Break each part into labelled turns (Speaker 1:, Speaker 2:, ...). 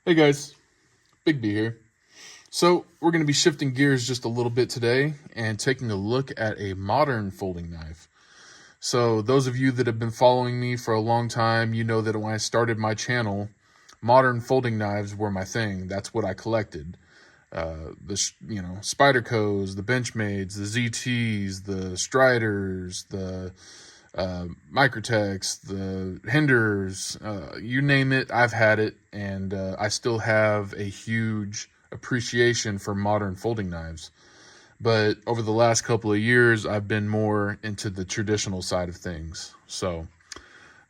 Speaker 1: Hey guys, Big B here. So, we're going to be shifting gears just a little bit today and taking a look at a modern folding knife. So, those of you that have been following me for a long time, you know that when I started my channel, modern folding knives were my thing. That's what I collected. The Spydercos, the Benchmades, the ZTs, the Striders, the Microtechs, the Hinders, you name it, I've had it, and I still have a huge appreciation for modern folding knives. But over the last couple of years, I've been more into the traditional side of things.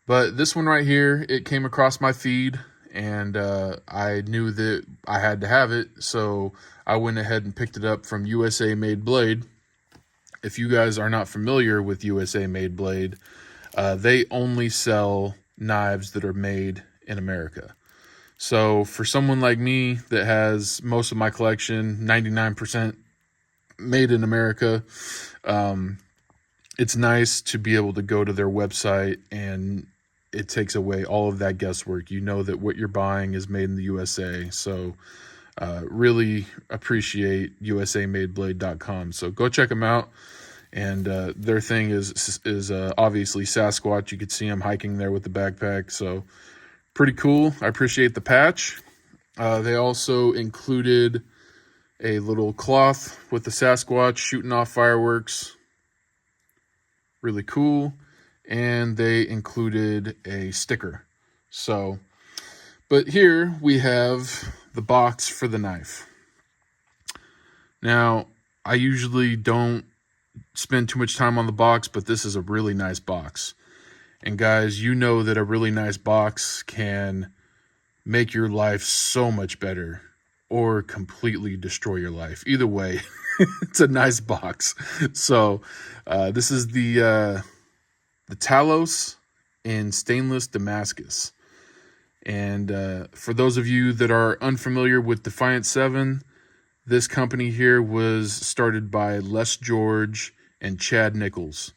Speaker 1: But this one right here, it came across my feed, and I knew that I had to have it, so I went ahead and picked it up from USA Made Blade. If you guys are not familiar with USA Made Blade, they only sell knives that are made in America. So for someone like me that has most of my collection 99% made in America, it's nice to be able to go to their website, and it takes away all of that guesswork. You know that what you're buying is made in the USA. So really appreciate USAMadeBlade.com. So go check them out. And their thing is obviously Sasquatch. You could see him hiking there with the backpack. So pretty cool. I appreciate the patch. They also included a little cloth with the Sasquatch shooting off fireworks. Really cool. And they included a sticker. So, but here we have the box for the knife. Now, I usually don't spend too much time on the box, but this is a really nice box. And guys, you know that a really nice box can make your life so much better or completely destroy your life. Either way, it's a nice box. So this is the Talos in stainless Damascus. And for those of you that are unfamiliar with Defiant 7, this company here was started by Les George and Chad Nichols.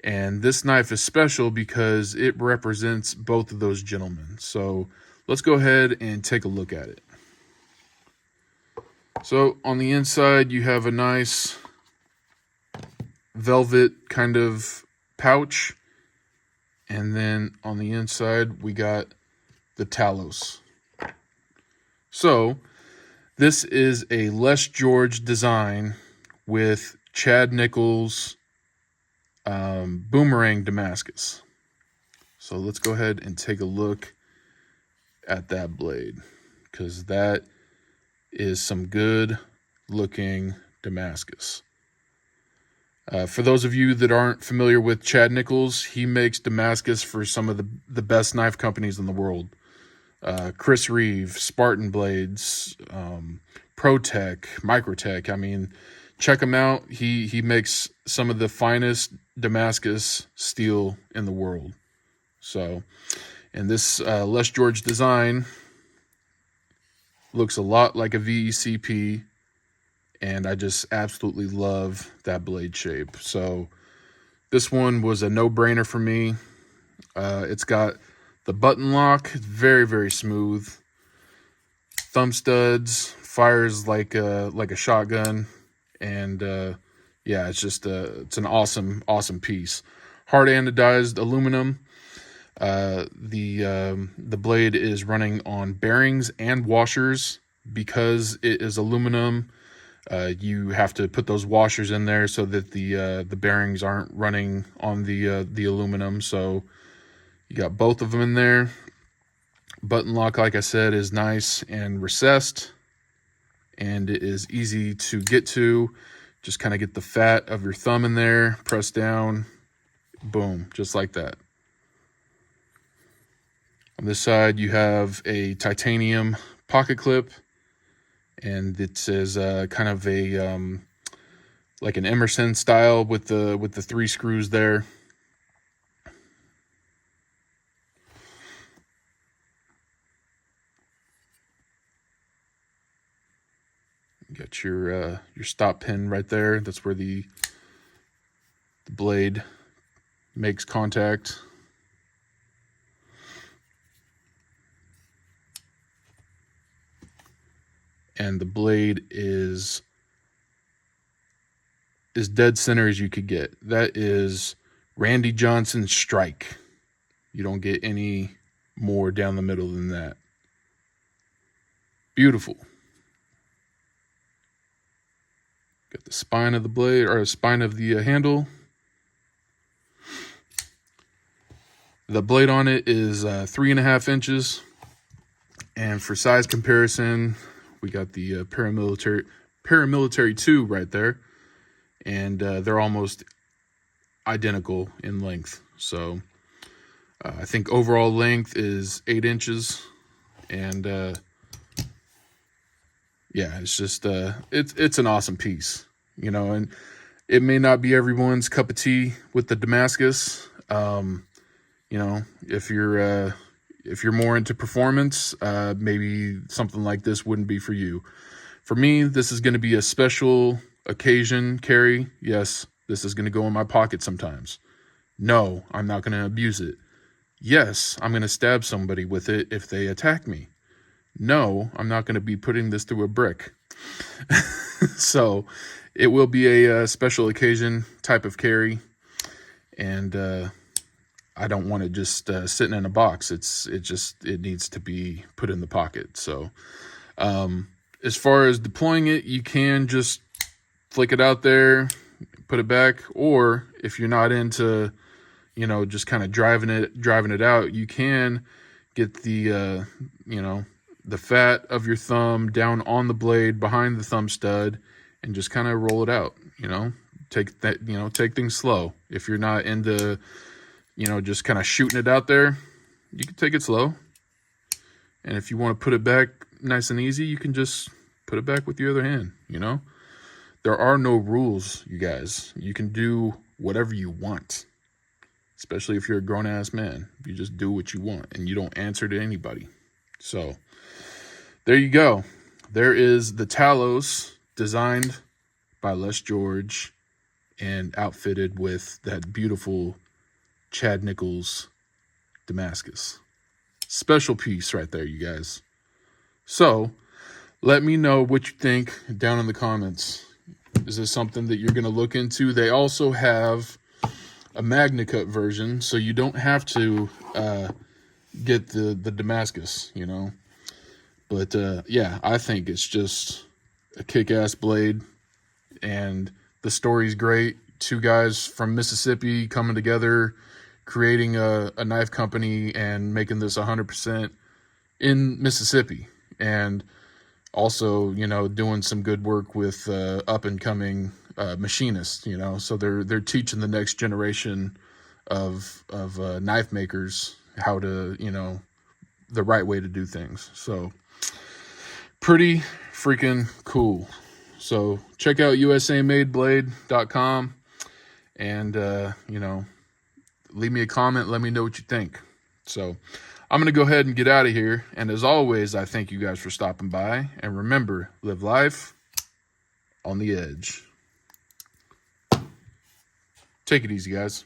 Speaker 1: And this knife is special because it represents both of those gentlemen. So let's go ahead and take a look at it. So on the inside, you have a nice velvet kind of pouch. And then on the inside, we got the Talos. So this is a Les George design with Chad Nichols boomerang Damascus. So let's go ahead and take a look at that blade, because that is some good looking Damascus. For those of you that aren't familiar with Chad Nichols, he makes Damascus for some of the best knife companies in the world. Chris Reeve, Spartan Blades, ProTech, Microtech. I mean, check him out. He makes some of the finest Damascus steel in the world. So, and this Les George design looks a lot like a VECP, and I just absolutely love that blade shape. So this one was a no-brainer for me. It's got the button lock, very, very smooth. Thumb studs, fires like a shotgun, and yeah, it's just it's an awesome piece. Hard anodized aluminum. The blade is running on bearings and washers. Because it is aluminum, you have to put those washers in there so that the bearings aren't running on the aluminum. So you got both of them in there. Button lock, like I said, is nice and recessed, and it is easy to get to. Just kind of get the fat of your thumb in there, press down, boom, just like that. On this side, you have a titanium pocket clip, and it says kind of a like an Emerson style with the 3 screws there. You got your stop pin right there. That's where the blade makes contact. and the blade is as dead center as you could get. That is Randy Johnson's strike. You don't get any more down the middle than that. Beautiful. Got the spine of the blade, or spine of the handle. The blade on it is 3.5 inches. And for size comparison, we got the paramilitary 2 right there. And they're almost identical in length. So I think overall length is 8 inches. And yeah, it's just it's an awesome piece, you know. And it may not be everyone's cup of tea with the Damascus. You know, if you're more into performance, maybe something like this wouldn't be for you. For me, this is going to be a special occasion carry. Yes, this is going to go in my pocket sometimes. No, I'm not going to abuse it. Yes, I'm going to stab somebody with it if they attack me. No, I'm not going to be putting this through a brick. So it will be a special occasion type of carry. And I don't want it just sitting in a box. It needs to be put in the pocket. So as far as deploying it, you can just flick it out there, put it back. Or if you're not into, you know, just kind of driving it out, you can get the, you know, the fat of your thumb down on the blade behind the thumb stud and just kind of roll it out, you know. Take things slow. If you're not into, you know, just kind of shooting it out there, you can take it slow. And if you want to put it back nice and easy, you can just put it back with your other hand, you know. There are no rules, you guys. You can do whatever you want, especially if you're a grown-ass man. You just do what you want, and you don't answer to anybody. So there you go. There is the Talos, designed by Les George and outfitted with that beautiful Chad Nichols Damascus. Special piece right there, you guys. So let me know what you think down in the comments. Is this something that you're going to look into? They also have a Magna Cut version, so you don't have to get the Damascus, you know. But yeah, I think it's just a kick-ass blade, and the story's great. Two guys from Mississippi coming together, creating a knife company and making this 100% in Mississippi, and also, you know, doing some good work with up-and-coming machinists, you know. So they're teaching the next generation of knife makers how to, you know, the right way to do things. So pretty freaking cool. So check out usamadeblade.com and, you know, leave me a comment. Let me know what you think. So I'm going to go ahead and get out of here. And as always, I thank you guys for stopping by. And remember, live life on the edge. Take it easy, guys.